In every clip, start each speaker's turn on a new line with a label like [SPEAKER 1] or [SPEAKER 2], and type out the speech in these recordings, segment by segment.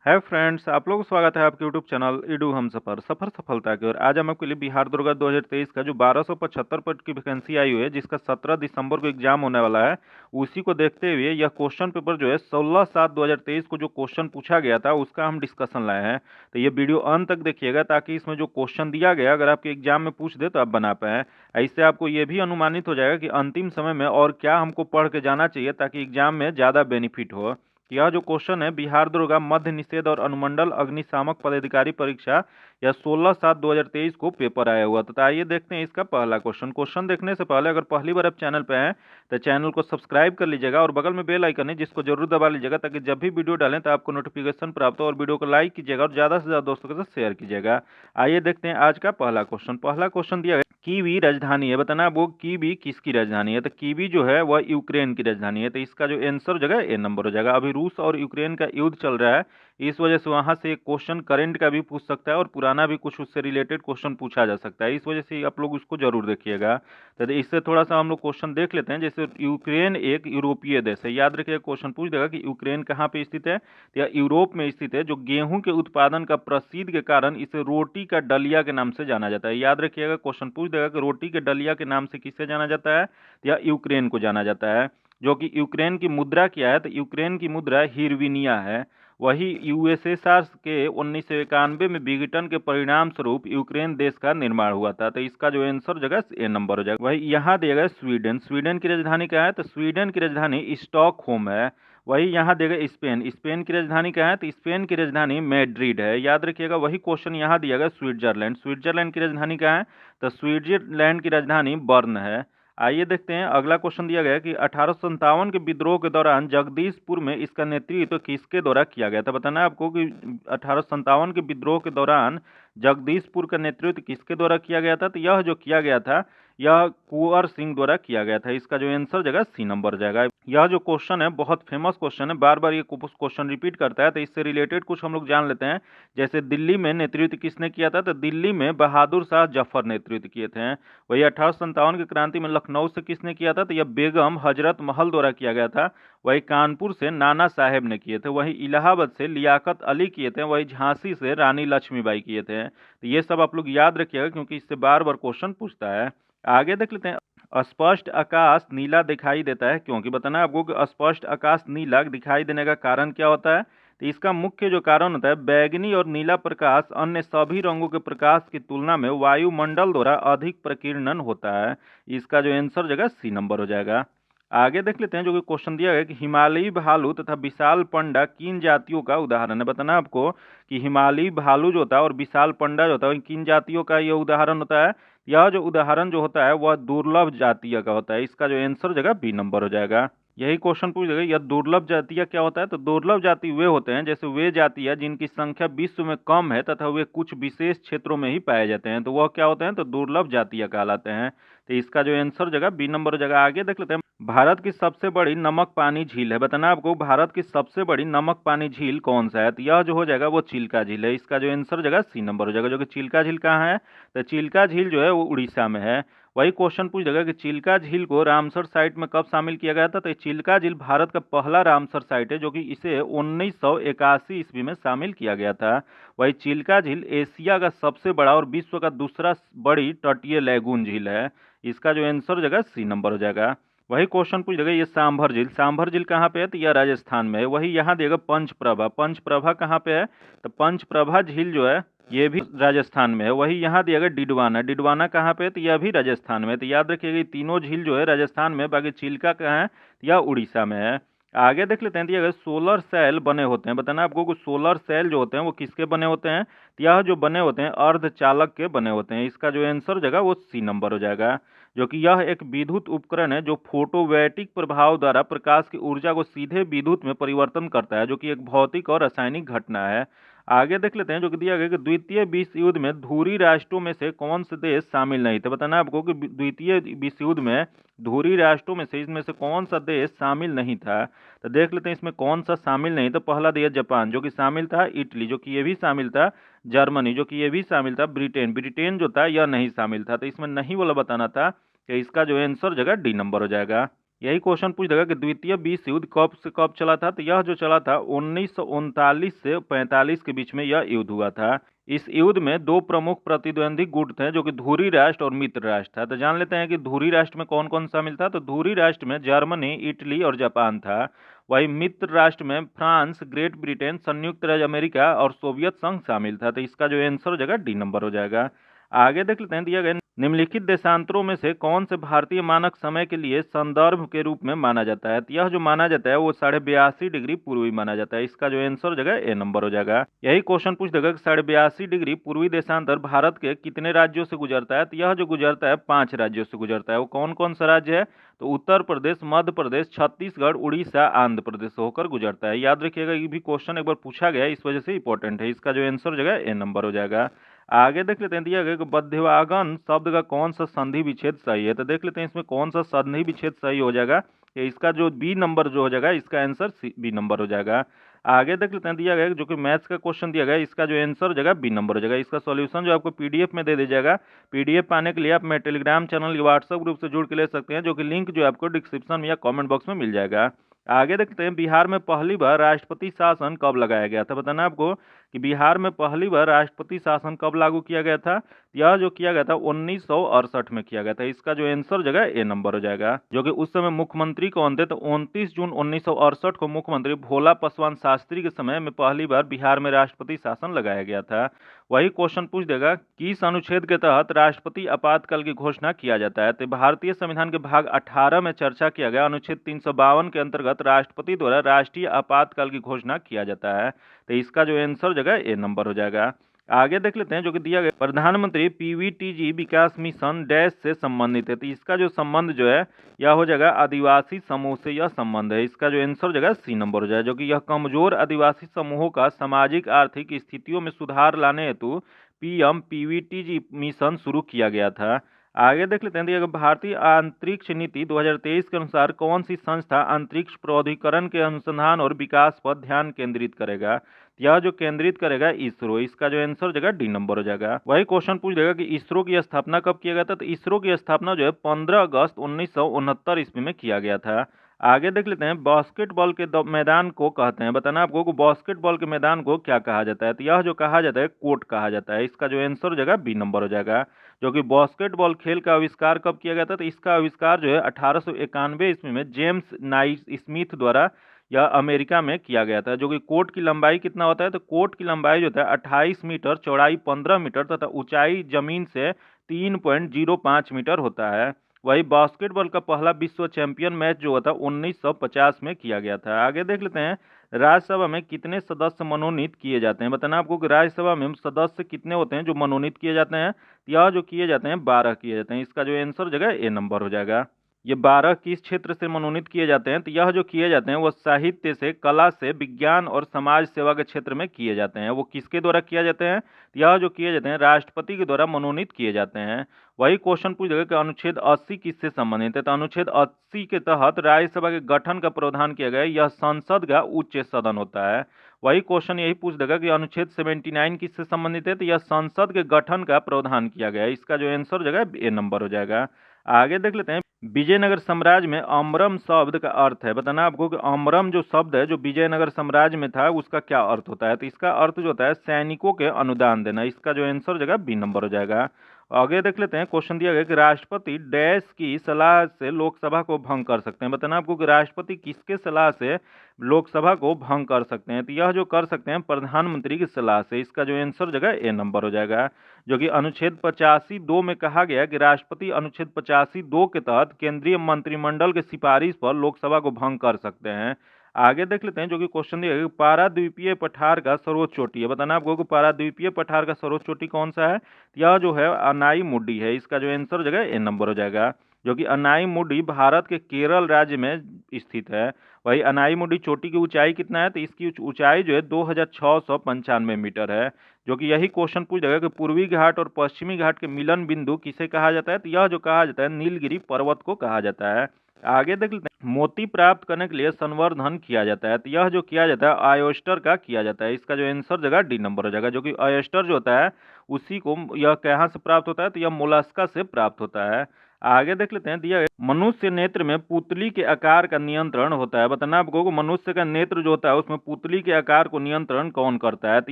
[SPEAKER 1] है फ्रेंड्स, आप लोगों को स्वागत है आपके यूट्यूब चैनल ईडू हम सफ़र सफ़र सफलता की ओर। आज हम आपके लिए बिहार दुर्गा 2023 का जो 1275 पद की वैकेंसी आई हुई है, जिसका 17 दिसंबर को एग्जाम होने वाला है, उसी को देखते हुए यह क्वेश्चन पेपर जो है 16/7/2023 को जो क्वेश्चन पूछा गया था उसका हम डिस्कशन लाए हैं। तो ये वीडियो अंत तक देखिएगा ताकि इसमें जो क्वेश्चन दिया गया अगर आपके एग्जाम में पूछ दे तो आप बना पाएँ। इससे आपको ये भी अनुमानित हो जाएगा कि अंतिम समय में और क्या हमको पढ़ के जाना चाहिए ताकि एग्जाम में ज़्यादा बेनिफिट हो। यह जो क्वेश्चन है बिहार दुर्गा मध्य निषेध और अनुमंडल अग्निशामक पदाधिकारी परीक्षा या 16/7/2023 को पेपर आया हुआ था। तो आइए देखते हैं इसका पहला क्वेश्चन। क्वेश्चन देखने से पहले अगर पहली बार आप चैनल पे हैं तो चैनल को सब्सक्राइब कर लीजिएगा और बगल में बेल आइकन है जिसको जरूर दबा लीजिएगा ताकि जब भी वीडियो डालें तो आपको नोटिफिकेशन प्राप्त हो। और वीडियो को लाइक कीजिएगा और ज़्यादा से ज़्यादा दोस्तों के साथ शेयर कीजिएगा। आइए देखते हैं आज का पहला क्वेश्चन। पहला क्वेश्चन दिया गया कीवी राजधानी है, बताना वो कीवी किसकी राजधानी है। तो कीवी जो है वह यूक्रेन की राजधानी है। तो इसका जो आंसर हो जाएगा ए नंबर हो जाएगा। अभी रूस और यूक्रेन का युद्ध चल रहा है, इस वजह से वहां से एक क्वेश्चन करंट का भी पूछ सकता है और पुराना भी कुछ उससे रिलेटेड क्वेश्चन पूछा जा सकता है, इस वजह से आप लोग उसको जरूर देखिएगा। तो इससे थोड़ा सा हम लोग क्वेश्चन देख लेते हैं। जैसे यूक्रेन एक यूरोपीय देश है, याद रखिएगा क्वेश्चन पूछ देगा कि यूक्रेन कहाँ पे स्थित है, तो यह यूरोप में स्थित है। जो गेहूं के उत्पादन का प्रसिद्ध के कारण इसे रोटी का डलिया के नाम से जाना जाता है। याद रखिएगा क्वेश्चन पूछ देगा कि रोटी के डलिया के नाम से किसे जाना जाता है, तो यह यूक्रेन को जाना जाता है। जो कि यूक्रेन की मुद्रा क्या है, तो यूक्रेन की मुद्रा हिरविनिया है। वही यूएसएसआर के 1991 में विघटन के परिणाम स्वरूप यूक्रेन देश का निर्माण हुआ था। तो इसका जो आंसर जगह ए नंबर हो जाएगा। वही यहाँ दिया गया स्वीडन। स्वीडन की राजधानी क्या है, तो स्वीडन की राजधानी स्टॉकहोम है। वही यहाँ दिया गया स्पेन। स्पेन की राजधानी क्या है, तो स्पेन की राजधानी मैड्रिड है। याद रखिएगा वही क्वेश्चन यहाँ दिया गया स्विट्जरलैंड। स्विट्जरलैंड की राजधानी क्या है, तो स्विट्जरलैंड की राजधानी बर्न है। आइए देखते हैं अगला क्वेश्चन दिया गया कि 1857 के विद्रोह के दौरान जगदीशपुर में इसका नेतृत्व किसके द्वारा किया गया था। बताना है आपको कि 1857 के विद्रोह के दौरान जगदीशपुर का नेतृत्व किसके द्वारा किया गया था। तो यह जो किया गया था यह कुंवर सिंह द्वारा किया गया था। इसका जो आंसर जगह सी नंबर हो जाएगा। यह जो क्वेश्चन है बहुत फेमस क्वेश्चन है, बार बार ये क्वेश्चन रिपीट करता है, तो इससे रिलेटेड कुछ हम लोग जान लेते हैं। जैसे दिल्ली में नेतृत्व किसने किया था, तो दिल्ली में बहादुर शाह जफर नेतृत्व किए थे। वही 1857 की क्रांति में लखनऊ से किसने किया था, तो यह बेगम हजरत महल द्वारा किया गया था। वही कानपुर से नाना साहेब ने किए थे। वही इलाहाबाद से लियाकत अली किए थे। वही झांसी से रानी लक्ष्मीबाई किए थे। तो ये सब आप लोग याद रखिएगा क्योंकि इससे बार बार क्वेश्चन पूछता है। आगे देख लेते हैं। स्पष्ट आकाश नीला दिखाई देता है क्योंकि बताना है आपको कि स्पष्ट आकाश नीला दिखाई देने का कारण क्या होता है। तो इसका मुख्य जो कारण होता है बैगनी और नीला प्रकाश अन्य सभी रंगों के प्रकाश की तुलना में वायुमंडल द्वारा अधिक प्रकीर्णन होता है। इसका जो आंसर जगह सी नंबर हो जाएगा। आगे देख लेते हैं जो कि क्वेश्चन दिया गया कि हिमालयी भालू तथा विशाल पंडा किन जातियों का उदाहरण है। बताना आपको कि हिमालयी भालू जो होता है और विशाल पंडा जो होता है किन जातियों का यह उदाहरण होता है। यह जो उदाहरण जो होता है वह दुर्लभ जातीय का होता है। इसका जो आंसर जगह बी नंबर हो जाएगा। यही क्वेश्चन पूछ देगा यह दुर्लभ जातीय क्या होता है, तो दुर्लभ जाति वे होते हैं जैसे वे जातियां जिनकी संख्या विश्व में कम है तथा वे कुछ विशेष क्षेत्रों में ही पाए जाते हैं, तो वह क्या होते हैं, तो दुर्लभ जातीय कहलाते हैं। तो इसका जो आंसर जगह बी नंबर हो जाएगा। आगे देख लेते हैं। भारत की सबसे बड़ी नमक पानी झील है। बताना आपको भारत की सबसे बड़ी नमक पानी झील कौन सा है, तो यह जो हो जाएगा वो चिल्का झील है। इसका जो आंसर जगह सी नंबर हो जाएगा। जो कि चिल्का झील कहाँ है, तो चिल्का झील जो है वो उड़ीसा में है। वही क्वेश्चन पूछ देगा कि चिल्का झील को रामसर साइट में कब शामिल किया गया था, तो चिल्का झील भारत का पहला रामसर साइट है जो कि इसे 1981 ईस्वी में शामिल किया गया था। वही चिल्का झील एशिया का सबसे बड़ा और विश्व का दूसरा बड़ी तटीय लैगून झील है। इसका जो आंसर जगह सी नंबर हो जाएगा। वही क्वेश्चन पूछ देगा ये सांभर झील। सांभर झील कहाँ पे है, तो यह राजस्थान में है। वही यहाँ देगा पंचप्रभा। पंचप्रभा कहाँ पे है, तो पंचप्रभा झील जो है ये भी राजस्थान में है। वही यहाँ दिया गया डिडवाना। डिडवाना कहाँ पे है, तो यह भी राजस्थान में है। तो याद रखिएगा ये तीनों झील जो है राजस्थान में, बाकी चिल्का कहाँ है, तो यह उड़ीसा में है। आगे देख लेते हैं। दिया गया सोलर सेल बने होते हैं। बताना आपको कि सोलर सेल जो होते हैं वो किसके बने होते हैं, तो यह जो बने होते हैं अर्धचालक के बने होते हैं। इसका जो आंसर जगह वो सी नंबर हो जाएगा। जो कि यह एक विद्युत उपकरण है जो फोटोवैटिक प्रभाव द्वारा प्रकाश की ऊर्जा को सीधे विद्युत में परिवर्तन करता है, जो कि एक भौतिक और रासायनिक घटना है। आगे देख लेते हैं जो कि दिया गया कि द्वितीय विश्व युद्ध में धुरी राष्ट्रों में से कौन से देश शामिल नहीं थे। बताना आपको कि द्वितीय विश्व युद्ध में धुरी राष्ट्रों में से इसमें से कौन सा देश शामिल नहीं था। तो देख लेते हैं इसमें कौन सा शामिल नहीं। तो पहला दिया जापान जो कि शामिल था, इटली जो कि ये भी शामिल था, जर्मनी जो कि ये भी शामिल था, ब्रिटेन ब्रिटेन जो था यह नहीं शामिल था। तो इसमें नहीं वाला बताना था कि इसका जो आंसर जगह डी नंबर हो जाएगा। यही क्वेश्चन पूछ देगा कि द्वितीय विश्व युद्ध कब से कब चला था, तो यह जो चला था 1939 से 45 के बीच में यह युद्ध हुआ था। इस युद्ध में दो प्रमुख प्रतिद्वंदी गुट थे जो कि धुरी राष्ट्र और मित्र राष्ट्र था। तो जान लेते हैं कि धुरी राष्ट्र में कौन कौन शामिल था। तो धुरी राष्ट्र में जर्मनी, इटली और जापान था। वही मित्र राष्ट्र में फ्रांस, ग्रेट ब्रिटेन, संयुक्त राज्य अमेरिका और सोवियत संघ शामिल था। तो इसका जो आंसर हो जाएगा डी नंबर हो जाएगा। आगे देख लेते हैं, दिया गया निम्नलिखित देशांतरों में से कौन से भारतीय मानक समय के लिए संदर्भ के रूप में माना जाता है। तो यह जो माना जाता है वो 82.5 डिग्री पूर्वी माना जाता है। इसका जो आंसर हो जाएगा ए नंबर हो जाएगा। यही क्वेश्चन पूछ देगा कि 82.5 डिग्री पूर्वी देशांतर भारत के कितने राज्यों से गुजरता है। तो यह जो गुजरता है 5 राज्यों से गुजरता है। वो कौन कौन सा राज्य है, तो उत्तर प्रदेश, मध्य प्रदेश, छत्तीसगढ़, उड़ीसा, आंध्र प्रदेश होकर गुजरता है। याद रखिएगा, ये भी क्वेश्चन एक बार पूछा गया है, इस वजह से इंपॉर्टेंट है। इसका जो आंसर हो जाएगा ए नंबर हो जाएगा। आगे देख लेते हैं, दिया गया कि बध्यवागन शब्द का कौन सा संधि विच्छेद सही है। तो देख लेते हैं इसमें कौन सा संधि विच्छेद सही हो जाएगा। इसका जो बी नंबर जो हो जाएगा, इसका आंसर बी नंबर हो जाएगा। आगे देख लेते हैं, दिया गया जो कि मैथ्स का क्वेश्चन दिया गया, इसका जो आंसर हो जाएगा बी नंबर हो जाएगा। इसका सॉल्यूशन जो आपको पीडीएफ में दे दिया जाएगा। पीडीएफ पाने के लिए आप मेरे टेलीग्राम चैनल या व्हाट्सएप ग्रुप से जुड़ के ले सकते हैं, जो कि लिंक जो आपको डिस्क्रिप्शन में या कॉमेंट बॉक्स में मिल जाएगा। आगे देखते हैं, बिहार में पहली बार राष्ट्रपति शासन कब लगाया गया था। बताना आपको कि बिहार में पहली बार राष्ट्रपति शासन कब लागू किया गया था। यह जो किया गया था 1968 में किया गया था। इसका जो आंसर हो जाएगा ए नंबर हो जाएगा। जो कि उस समय मुख्यमंत्री कौन थे, तो 29 जून 1968 को मुख्यमंत्री भोला पासवान शास्त्री के समय में पहली बार बिहार में राष्ट्रपति शासन लगाया गया था। वही क्वेश्चन पूछ देगा, किस अनुच्छेद के तहत राष्ट्रपति आपातकाल की घोषणा किया जाता है। तो भारतीय संविधान के भाग 18 में चर्चा किया गया अनुच्छेद 352 के अंतर्गत राष्ट्रपति द्वारा राष्ट्रीय आपातकाल की घोषणा किया जाता है। तो इसका जो आंसर हो जाएगा ए नंबर हो जाएगा। आगे देख लेते हैं, जो कि दिया गया प्रधानमंत्री पीवीटीजी विकास मिशन डैश से संबंधित है। तो इसका जो संबंध जो है यह हो जाएगा आदिवासी समूह से, यह संबंध है। इसका जो आंसर हो जाएगा सी नंबर हो जाएगा। जो कि यह कमजोर आदिवासी समूहों का सामाजिक आर्थिक स्थितियों में सुधार लाने हेतु पीएम पीवीटीजी मिशन शुरू किया गया था। आगे देख लेते हैं, दिया गया भारतीय अंतरिक्ष नीति 2023 के अनुसार कौन सी संस्था अंतरिक्ष प्रौद्योगिकरण के अनुसंधान और विकास पर ध्यान केंद्रित करेगा। यह जो केंद्रित करेगा इसरो। इसका जो आंसर हो जाएगा डी नंबर हो जाएगा। वही क्वेश्चन पूछ देगा कि इसरो की स्थापना कब किया गया था। तो इसरो की स्थापना जो है 15 अगस्त 1969 ईस्वी में किया गया था। आगे देख लेते हैं, बास्केटबॉल के मैदान को कहते हैं। बताना आपको कि बास्केटबॉल के मैदान को क्या कहा जाता है। तो यह जो कहा जाता है कोर्ट कहा जाता है। इसका जो आंसर हो जाएगा बी नंबर हो जाएगा। जो कि बास्केटबॉल खेल का आविष्कार कब किया गया था। तो इसका आविष्कार जो है 1891 ईस्वी में जेम्स नाइट स्मिथ द्वारा यह अमेरिका में किया गया था। जो कि कोर्ट की लंबाई कितना होता है, तो कोर्ट की लंबाई जो होता है 28 मीटर, चौड़ाई 15 मीटर तथा ऊंचाई जमीन से 3.05 मीटर होता है। वही बास्केटबॉल का पहला विश्व चैंपियन मैच जो हुआ था 1950 में किया गया था। आगे देख लेते हैं, राज्यसभा में कितने सदस्य मनोनीत किए जाते हैं। बताना आपको कि राज्यसभा में सदस्य कितने होते हैं जो मनोनीत किए जाते हैं। यह जो किए जाते हैं 12 किए जाते हैं। इसका जो आंसर हो जाएगा ए नंबर हो जाएगा। ये 12 किस क्षेत्र से मनोनीत किए जाते हैं। तो यह जो किए जाते हैं वो साहित्य से, कला से, विज्ञान और समाज सेवा के क्षेत्र में किए जाते हैं। वो किसके द्वारा किए जाते हैं, तो यह जो किए जाते हैं राष्ट्रपति के द्वारा मनोनीत किए जाते हैं। वही क्वेश्चन पूछ देगा कि अनुच्छेद 80 किससे संबंधित है। तो अनुच्छेद 80 के तहत राज्यसभा के गठन का प्रावधान किया गया है। यह संसद का उच्च सदन होता है। वही क्वेश्चन यही पूछ देगा कि अनुच्छेद 79 किससे संबंधित है। तो यह संसद के गठन का प्रावधान किया गया है। इसका जो आंसर हो जाएगा ए नंबर हो जाएगा। आगे देख लेते हैं, विजयनगर साम्राज्य में अमरम शब्द का अर्थ है। बताना आपको कि अमरम जो शब्द है जो विजयनगर साम्राज्य में था उसका क्या अर्थ होता है। तो इसका अर्थ जो होता है सैनिकों के अनुदान देना। इसका जो आंसर हो जाएगा बी नंबर हो जाएगा। आगे देख लेते हैं, क्वेश्चन दिया गया कि राष्ट्रपति डैश की सलाह से लोकसभा को भंग कर सकते हैं। बताना आपको कि राष्ट्रपति किसके सलाह से लोकसभा को भंग कर सकते हैं। तो यह जो कर सकते हैं प्रधानमंत्री की सलाह से। इसका जो आंसर हो जाएगा ए नंबर हो जाएगा। जो कि अनुच्छेद 85(2) में कहा गया है कि राष्ट्रपति अनुच्छेद 85(2) के तहत केंद्रीय मंत्रिमंडल की सिफारिश पर लोकसभा को भंग कर सकते हैं। आगे देख लेते हैं, जो कि क्वेश्चन दिया गया पाराद्वीपीय पठार का सर्वोच्च चोटी है। बताना आपको कि पाराद्वीपीय पठार का सर्वोच्च चोटी कौन सा है। यह जो है अनाई मुड्डी है। इसका जो आंसर हो जाएगा ए नंबर हो जाएगा। जो कि अनाई मुड्डी भारत के केरल राज्य में स्थित है। वही अनाई मुड्डी चोटी की ऊंचाई कितना है, तो इसकी ऊंचाई जो है 2695 मीटर है। जो कि यही क्वेश्चन पूछ जाएगा कि पूर्वी घाट और पश्चिमी घाट के मिलन बिंदु किसे कहा जाता है। तो यह जो कहा जाता है नीलगिरी पर्वत को कहा जाता है। आगे देख लेते हैं, मोती प्राप्त करने के लिए संवर्धन किया जाता है। तो यह जो किया जाता है ऑयस्टर का किया जाता है। इसका जो आंसर जगह डी नंबर हो जाएगा। जो कि ऑयस्टर जो होता है उसी को यह कहाँ से प्राप्त होता है, तो यह मोलस्का से प्राप्त होता है। आगे देख लेते हैं, दिया गया मनुष्य नेत्र में पुतली के आकार का नियंत्रण होता है। बताना आपको मनुष्य का नेत्र जो होता है उसमें पुतली के आकार को नियंत्रण कौन करता है? तो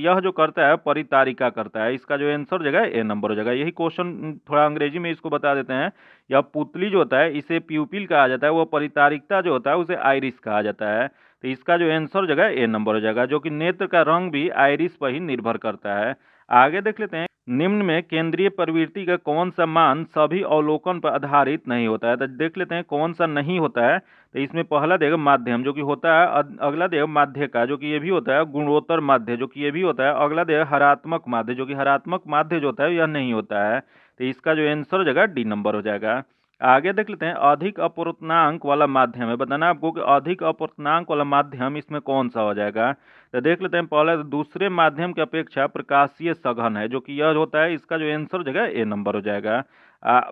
[SPEAKER 1] यह जो करता है परितारिका करता है। इसका जो आंसर हो जाएगा ए नंबर हो जाएगा। यही क्वेश्चन थोड़ा अंग्रेजी में इसको बता देते हैं। यह पुतली जो होता है इसे प्यूपिल कहा जाता है, वो परितारिकता जो होता है उसे आइरिस कहा जाता है। तो इसका जो आंसर हो जाएगा ए नंबर हो जाएगा, जो कि नेत्र का रंग भी आइरिस पर ही निर्भर करता है। आगे देख लेते हैं, निम्न में केंद्रीय प्रवृत्ति का कौन सा मान सभी अवलोकन पर आधारित नहीं होता है? तो देख लेते हैं कौन सा नहीं होता है। तो इसमें पहला देगा माध्यम, जो कि होता है। अगला देगा माध्य का, जो कि ये भी होता है। गुणोत्तर माध्य, जो कि ये भी होता है। अगला देगा हरात्मक माध्य, जो कि हरात्मक माध्य जो होता है यह नहीं होता है। तो इसका जो आंसर हो जाएगा डी नंबर हो जाएगा। आगे देख लेते हैं, अधिक अपूर्णांक वाला माध्यम है। बताना आपको कि अधिक अपूर्णांक वाला माध्यम इसमें कौन सा हो जाएगा? तो देख लेते हैं, पहले दूसरे माध्यम की अपेक्षा प्रकाशीय सघन है, जो कि यह होता है। इसका जो आंसर हो जाएगा ए नंबर हो जाएगा।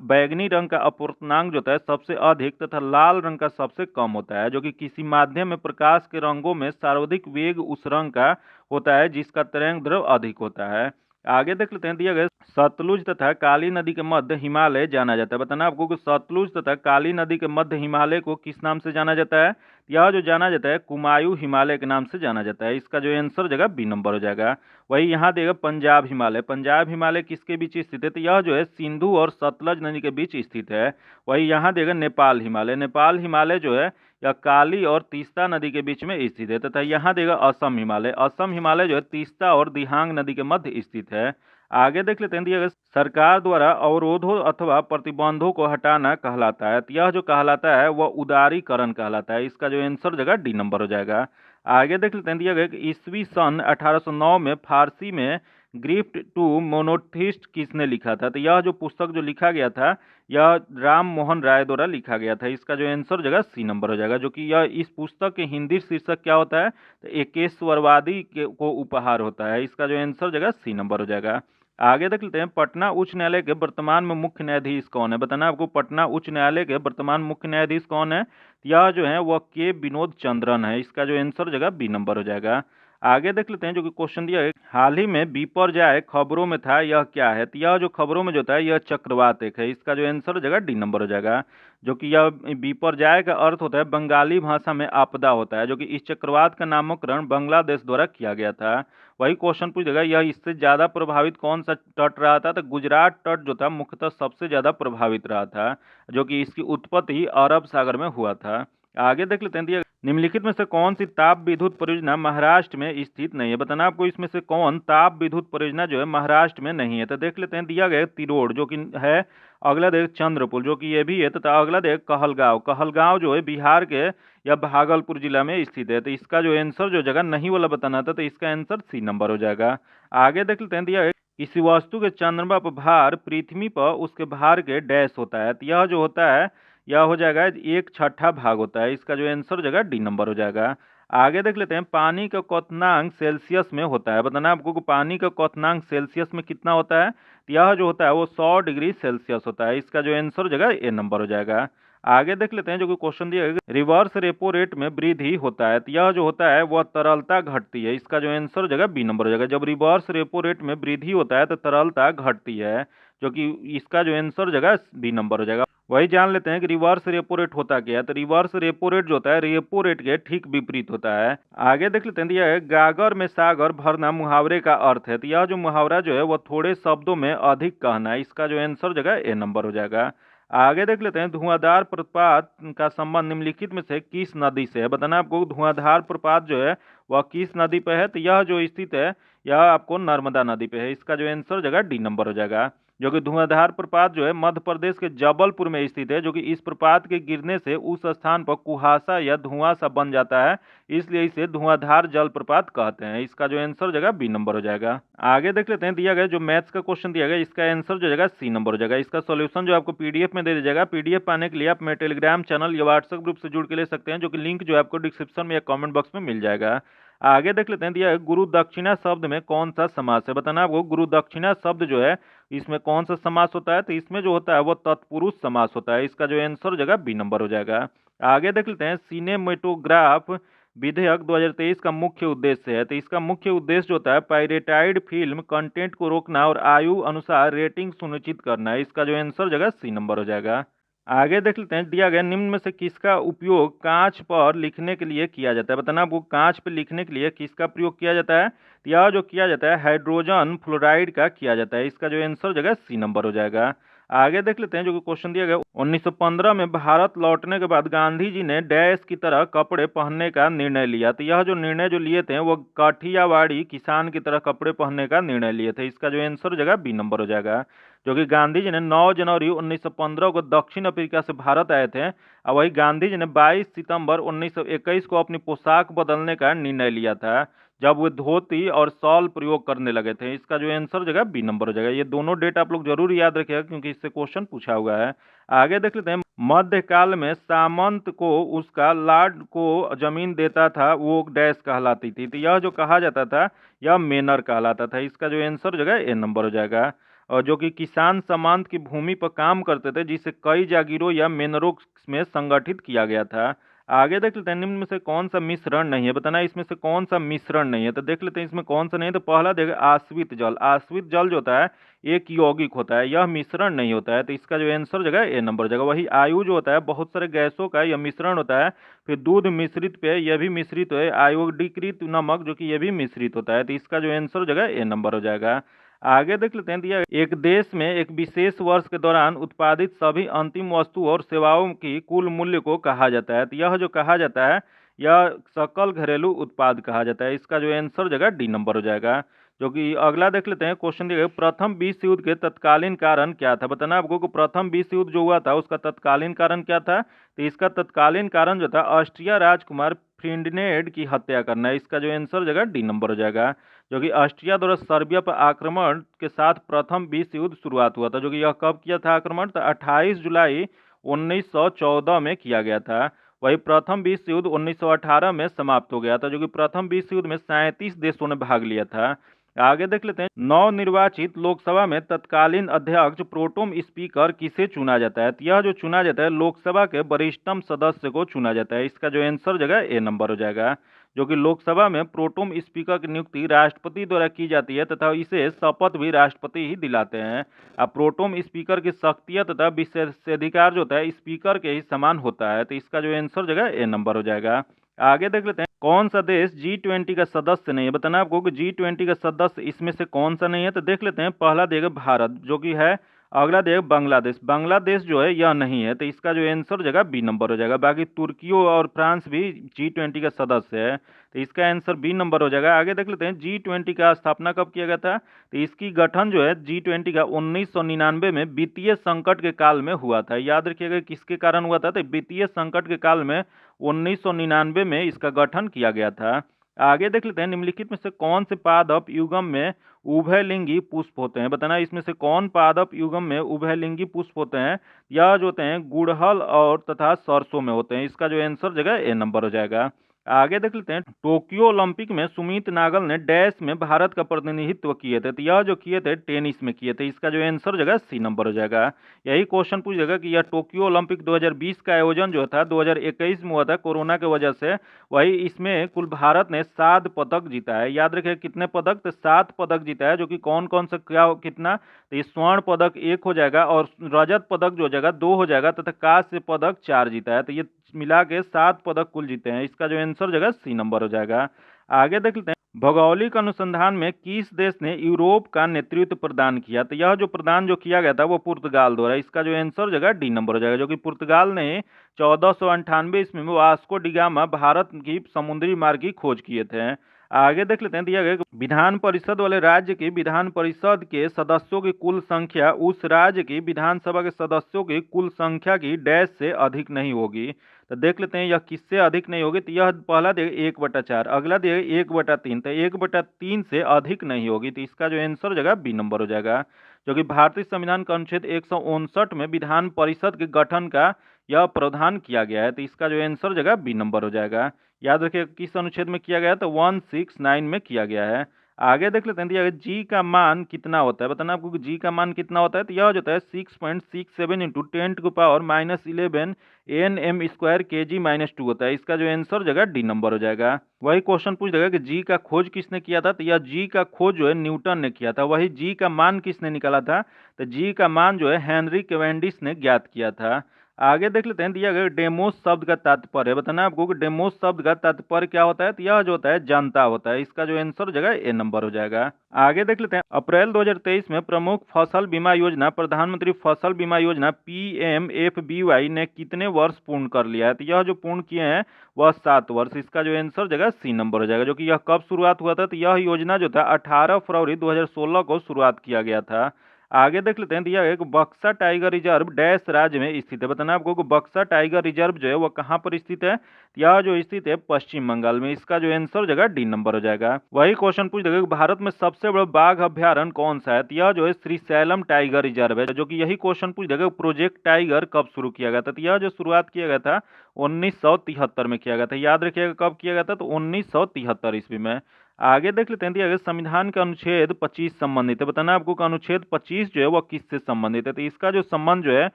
[SPEAKER 1] बैगनी रंग का अपूर्णांक जो होता है सबसे अधिक तथा लाल रंग का सबसे कम होता है, जो कि किसी माध्यम में प्रकाश के रंगों में सर्वाधिक वेग उस रंग का होता है जिसका तरंग दैर्ध्य अधिक होता है। आगे देख लेते हैं, दिया गया सतलुज तथा काली नदी के मध्य हिमालय जाना जाता है। बताना आपको कि सतलुज तथा काली नदी के मध्य हिमालय को किस नाम से जाना जाता है? यह जो जाना जाता है कुमायूं हिमालय के नाम से जाना जाता है। इसका जो आंसर हो जाएगा बी नंबर हो जाएगा। वही यहाँ देगा पंजाब हिमालय। पंजाब हिमालय किसके बीच स्थित है? तो यह जो है सिंधु और सतलज नदी के बीच स्थित है। वही यहाँ देगा नेपाल हिमालय। नेपाल हिमालय जो है यह काली और तीस्ता नदी के बीच में स्थित है। तथा यहाँ देगा असम हिमालय। असम हिमालय जो है तीस्ता और दिहांग नदी के मध्य स्थित है। आगे देख लेते हैं, दिया गया सरकार द्वारा अवरोधों अथवा प्रतिबंधों को हटाना कहलाता है। तो यह जो कहलाता है वह उदारीकरण कहलाता है। इसका जो आंसर जगह डी नंबर हो जाएगा। आगे देख लेते हैं, दिया गया कि ईस्वी सन 1809 में फारसी में गिफ्ट टू मोनोथिस्ट किसने लिखा था? तो यह जो पुस्तक जो लिखा गया था यह राम मोहन राय द्वारा लिखा गया था। इसका जो आंसर जगह सी नंबर हो जाएगा, जो कि यह इस पुस्तक के हिंदी शीर्षक क्या होता है? तो एकेश्वरवादी को उपहार होता है। इसका जो आंसर जगह सी नंबर हो जाएगा। आगे देख लेते हैं, पटना उच्च न्यायालय के वर्तमान में मुख्य न्यायाधीश कौन है? बताना आपको पटना उच्च न्यायालय के वर्तमान मुख्य न्यायाधीश कौन है? यह जो है वह के विनोद चंद्रन है। इसका जो आंसर जगह बी नंबर हो जाएगा। आगे देख लेते हैं, जो कि क्वेश्चन दिया है, हाल ही में बिपरजॉय खबरों में था, यह क्या है? तो यह जो खबरों में जो था यह चक्रवात एक है। इसका जो आंसर हो जाएगा डी नंबर हो जाएगा, जो कि यह बिपरजॉय का अर्थ होता है बंगाली भाषा में आपदा होता है, जो कि इस चक्रवात का नामकरण बांग्लादेश द्वारा किया गया था। वही क्वेश्चन पूछेगा, यह इससे ज्यादा प्रभावित कौन सा तट रहा था? तो गुजरात तट जो था मुख्यतः सबसे ज्यादा प्रभावित रहा था, जो कि इसकी उत्पत्ति अरब सागर में हुआ था। आगे देख लेते हैं, दिया निम्नलिखित में से कौन सी ताप विद्युत परियोजना महाराष्ट्र में स्थित नहीं है? बताना आपको इसमें से कौन ताप विद्युत परियोजना जो है महाराष्ट्र में नहीं है? तो देख लेते हैं, दिया गया तिरोड़ जो कि है। अगला देख चंद्रपुर, जो कि ये भी है। तथा अगला देख कहलगांव। कहलगांव जो है बिहार के या भागलपुर जिला में स्थित है। तो इसका जो आंसर जो जगह नहीं वाला बताना था, तो इसका आंसर सी नंबर हो जाएगा। आगे देख लेते हैं, दिया है किसी वस्तु के चंद्रमा पर भार पृथ्वी पर उसके भार के डैश होता है। तो यह जो होता है यह हो जाएगा 1/6 भाग होता है। इसका जो आंसर हो जाएगा डी नंबर हो जाएगा। आगे देख लेते हैं, पानी का क्वथनांक सेल्सियस में होता है। बताना आपको कि पानी का क्वथनांक सेल्सियस में कितना होता है? तो यह जो होता है वो 100 डिग्री सेल्सियस होता है। इसका जो आंसर हो जाएगा ए नंबर हो जाएगा। आगे देख लेते हैं, जो कि क्वेश्चन दिया है, रिवर्स रेपो रेट में वृद्धि होता है। तो यह जो होता है वह तरलता घटती है। इसका जो आंसर हो जाएगा बी नंबर हो जाएगा। जब रिवर्स रेपो रेट में वृद्धि होता है तो तरलता घटती है, जो कि इसका जो आंसर हो जाएगा बी नंबर हो जाएगा। वही जान लेते हैं कि रिवर्स रेपो रेट होता क्या है। तो रिवर्स रेपो रेट जो होता है रेपो रेट के ठीक विपरीत होता है। आगे देख लेते हैं, दिया है गागर में सागर भरना मुहावरे का अर्थ है। तो यह जो मुहावरा जो है वह थोड़े शब्दों में अधिक कहना है। इसका जो आंसर हो जाएगा ए नंबर हो जाएगा। आगे देख लेते हैं, धुआंधार प्रपात का संबंध निम्नलिखित में से किस नदी से है? बताना आपको धुआंधार प्रपात जो है वह किस नदी पे है? तो यह जो स्थित है यह आपको नर्मदा नदी पे है। इसका जो आंसर हो जाएगा डी नंबर हो जाएगा, जो कि धुआंधार प्रपात जो है मध्य प्रदेश के जबलपुर में स्थित है, जो कि इस प्रपात के गिरने से उस स्थान पर कुहासा या धुआं सा बन जाता है, इसलिए इसे धुआंधार जलप्रपात कहते हैं। इसका जो आंसर हो जाएगा बी नंबर हो जाएगा। आगे देख लेते हैं, दिया गया जो मैथ्स का क्वेश्चन दिया गया इसका आंसर जो जाएगा सी नंबर हो जाएगा। इसका सोल्यूशन जो आपको पीडीएफ में दे दिया जाएगा। पीडीएफ पाने के लिए आप मेरे टेलीग्राम चैनल या व्हाट्सएप ग्रुप से जुड़ के ले सकते हैं, जो कि लिंक जो है आपको डिस्क्रिप्शन में या कमेंट बॉक्स में मिल जाएगा। आगे देख लेते हैं, दिया है गुरु दक्षिणा शब्द में कौन सा समास है? बताना आपको गुरु दक्षिणा शब्द जो है इसमें कौन सा समास होता है? तो इसमें जो होता है वो तत्पुरुष समास होता है। इसका जो आंसर हो जाएगा बी नंबर हो जाएगा। आगे देख लेते हैं, सिनेमेटोग्राफ विधेयक 2023 का मुख्य उद्देश्य है। तो इसका मुख्य उद्देश्य जो होता है पायरेटाइड फिल्म कंटेंट को रोकना और आयु अनुसार रेटिंग सुनिश्चित करना है। इसका जो आंसर हो जाएगा सी नंबर हो जाएगा। आगे देख लेते हैं, दिया गया निम्न में से किसका उपयोग कांच पर लिखने के लिए किया जाता है। बताना आपको कांच पर लिखने के लिए किसका प्रयोग किया जाता है। तो यह जो किया जाता है हाइड्रोजन फ्लोराइड का किया जाता है। इसका जो आंसर हो जाएगा सी नंबर हो जाएगा। आगे देख लेते हैं जो कि क्वेश्चन दिया गया, 1915 में भारत लौटने के बाद गांधी जी ने डैश की तरह कपड़े पहनने का निर्णय लिया। तो यह जो निर्णय जो लिए थे वो काठियावाड़ी किसान की तरह कपड़े पहनने का निर्णय लिए थे। इसका जो आंसर हो जाएगा बी नंबर हो जाएगा। जो कि गांधी जी ने 9 जनवरी 1915 को दक्षिण अफ्रीका से भारत आए थे, और वही गांधी जी ने 22 सितंबर 1921 को अपनी पोशाक बदलने का निर्णय लिया था, जब वे धोती और शॉल प्रयोग करने लगे थे। इसका जो आंसर हो जाएगा बी नंबर हो जाएगा। ये दोनों डेट आप लोग जरूर याद रखिएगा क्योंकि इससे क्वेश्चन पूछा हुआ है। आगे देख लेते हैं, मध्यकाल में सामंत को उसका लाड को जमीन देता था वो डैश कहलाती थी। तो यह जो कहा जाता था यह मेनर कहलाता था। इसका जो आंसर हो जाएगा ए नंबर हो जाएगा। और जो कि किसान सामंत की भूमि पर काम करते थे, जिसे कई जागीरों या मेनरों में संगठित किया गया था। आगे देख लेते हैं, निम्न में से कौन सा मिश्रण नहीं है। बताना इसमें से कौन सा मिश्रण नहीं है। तो देख लेते हैं इसमें कौन सा नहीं है। तो पहला देखिए आश्रित जल। आश्रित जल जो होता है एक यौगिक होता है, यह मिश्रण नहीं होता है। तो इसका जो आंसर हो जाएगा ए नंबर हो जाएगा। वही आयु जो होता है बहुत सारे गैसों का यह मिश्रण होता है। फिर दूध मिश्रित पे यह भी मिश्रित है, आयोडीकृत नमक जो कि यह भी मिश्रित होता है। तो इसका जो आंसर हो जाएगा ए नंबर हो जाएगा। आगे देख लेते हैं, दिया एक देश में एक विशेष वर्ष के दौरान उत्पादित सभी अंतिम वस्तु और सेवाओं की कुल मूल्य को कहा जाता है। तो यह जो कहा जाता है यह सकल घरेलू उत्पाद कहा जाता है। इसका जो आंसर हो जाएगा डी नंबर हो जाएगा। जो कि अगला देख लेते हैं, क्वेश्चन दिया गया, प्रथम विश्व युद्ध के तत्कालीन कारण क्या था। बताना आपको कि प्रथम विश्व युद्ध जो हुआ था उसका तत्कालीन कारण क्या था। तो इसका तत्कालीन कारण जो था ऑस्ट्रिया राजकुमार फ्रिंडनेड की हत्या करना है। इसका जो आंसर हो जाएगा डी नंबर हो जाएगा। जो कि ऑस्ट्रिया द्वारा सर्बिया पर आक्रमण के साथ प्रथम विश्व युद्ध शुरुआत हुआ था। जो कि यह कब किया था आक्रमण, तो 28 जुलाई 1914 में किया गया था। वही प्रथम विश्व युद्ध 1918 में समाप्त हो गया था। जो कि प्रथम विश्व युद्ध में 37 देशों ने भाग लिया था। आगे देख लेते हैं, नवनिर्वाचित लोकसभा में तत्कालीन अध्यक्ष प्रोटोम स्पीकर किसे चुना जाता है। तो यह जो चुना जाता है लोकसभा के वरिष्ठतम सदस्य को चुना जाता है। इसका जो आंसर जगह ए नंबर हो जाएगा। जो कि लोकसभा में प्रोटोम स्पीकर की नियुक्ति राष्ट्रपति द्वारा की जाती है तथा इसे शपथ भी राष्ट्रपति ही दिलाते हैं। अब प्रोटोम स्पीकर की शक्तियां तथा विशेषाधिकार जो होता है स्पीकर के ही समान होता है। तो इसका जो आंसर जगह ए नंबर हो जाएगा। आगे देख लेते हैं, कौन सा देश G20 का सदस्य नहीं है। बताना आपको कि G20 का सदस्य इसमें से कौन सा नहीं है। तो देख लेते हैं, पहला देगा भारत जो कि है, अगला देगा बांग्लादेश। बांग्लादेश जो है यह नहीं है। तो इसका जो आंसर हो जाएगा बी नंबर हो जाएगा। बाकी तुर्की और फ्रांस भी G20 का सदस्य है। तो इसका आंसर बी नंबर हो जाएगा। आगे देख लेते हैं, G20 का स्थापना कब किया गया था। तो इसकी गठन जो है G20 का 1999 में वित्तीय संकट के काल में हुआ था। याद रखिएगा किसके कारण हुआ था। तो वित्तीय संकट के काल में 1999 में इसका गठन किया गया था। आगे देख लेते हैं, निम्नलिखित में से कौन से पादप युगम में उभयलिंगी पुष्प होते हैं। बताना इसमें से कौन पादप युगम में उभयलिंगी पुष्प होते हैं। यह जो होते हैं गुड़हल और तथा सरसों में होते हैं। इसका जो आंसर जगह ए नंबर हो जाएगा। आगे देख लेते हैं, टोक्यो ओलंपिक में सुमीत नागल ने डैश में भारत का प्रतिनिधित्व किए थे। तो यह जो किए थे टेनिस में किए थे। इसका जो आंसर जगह सी नंबर हो जाएगा। यही क्वेश्चन पूछेगा कि यह टोक्यो ओलंपिक 2020 का आयोजन जो था 2021 में हुआ था कोरोना की वजह से। वही इसमें कुल भारत ने 7 पदक जीता है। याद रखिए कितने पदक, तो 7 पदक जीता है। जो कि कौन कौन सा क्या कितना, तो ये स्वर्ण पदक 1 हो जाएगा और रजत पदक जो हो जाएगा 2 हो जाएगा तथा कांस्य पदक 4 जीता है। तो ये मिला के 7 पदक कुल जीते हैं। इसका जो आंसर हो जाएगा सी नंबर हो जाएगा। आगे देख लेते हैं, भौगोलिक अनुसंधान में किस देश ने यूरोप का नेतृत्व प्रदान किया। तो यह जो प्रदान जो किया गया था वो पुर्तगाल द्वारा। इसका जो आंसर हो जाएगा डी नंबर हो जाएगा। जो कि पुर्तगाल ने 1498 ईस्वी में वास्को डी गामा भारत की समुद्री मार्ग की खोज किए थे। आगे देख लेते हैं, दिया गया विधान परिषद वाले राज्य की विधान परिषद के सदस्यों की कुल संख्या उस राज्य की विधानसभा के सदस्यों की कुल संख्या की डैश से अधिक नहीं होगी। तो देख लेते हैं यह किससे अधिक नहीं होगी। तो यह पहला देगा 1/4, अगला देगा 1/3। तो 1/3 से अधिक नहीं होगी। तो इसका जो आंसर हो जाएगा बी नंबर हो जाएगा। जो कि भारतीय संविधान का अनुच्छेद 159 में विधान परिषद के गठन का यह प्रावधान किया गया है। तो इसका जो आंसर हो जाएगा बी नंबर हो जाएगा। याद रखिए किस अनुच्छेद में किया गया है, तो 169 में किया गया है। आगे देख लेते हैं, दिया गया जी का मान कितना होता है। बताना आपको कि जी का मान कितना होता है। तो यह जो होता है 6.67 इंटू 10⁻11 Nm² Kg-2 होता है। इसका जो आंसर हो जाएगा डी नंबर हो जाएगा। वही क्वेश्चन पूछ देगा कि जी का खोज किसने किया था। तो यह जी का खोज जो है न्यूटन ने किया था। वही जी का मान किसने निकाला था। तो जी का मान जो है हेनरी कैवेंडिश ने ज्ञात किया था। आगे देख लेते हैं, दिया गया डेमोस शब्द का तात्पर्य बताना है आपको कि डेमोस शब्द का तात्पर्य क्या होता है। तो यह जो होता है जनता होता है। इसका जो आंसर हो जाएगा ए नंबर हो जाएगा। आगे देख लेते हैं, अप्रैल 2023 में प्रमुख फसल बीमा योजना प्रधानमंत्री फसल बीमा योजना PMFBY ने कितने वर्ष पूर्ण कर लिया है। तो यह जो पूर्ण किए हैं वह 7 वर्ष। इसका जो आंसर हो जाएगा सी नंबर हो जाएगा। जो कि यह कब शुरुआत हुआ था, तो यह योजना जो था 18 फरवरी 2016 को शुरुआत किया गया था। आगे देख लेते हैं, दिया गया कि बक्सा टाइगर रिजर्व डैश राज्य में स्थित है। बताना आपको कि बक्सा टाइगर रिजर्व जो है वो कहाँ पर स्थित है। यह जो स्थित है पश्चिम बंगाल में। इसका जो आंसर हो जाएगा डी नंबर हो जाएगा। वही क्वेश्चन पूछ देगा कि भारत में सबसे बड़ा बाघ अभ्यारण्य कौन सा है। तो यह जो है श्रीशैलम टाइगर रिजर्व है। जो कि यही क्वेश्चन पूछ देगा प्रोजेक्ट टाइगर कब शुरू किया गया था। तो यह जो शुरुआत किया गया था 1973 में किया गया था। याद रखिएगा कब किया गया था, तो 1973 ईस्वी में। आगे देख लेते हैं, दिया संविधान के अनुच्छेद 25 संबंधित है। बताना आपको कि अनुच्छेद 25 जो है वह किससे संबंधित है। तो इसका जो संबंध जो है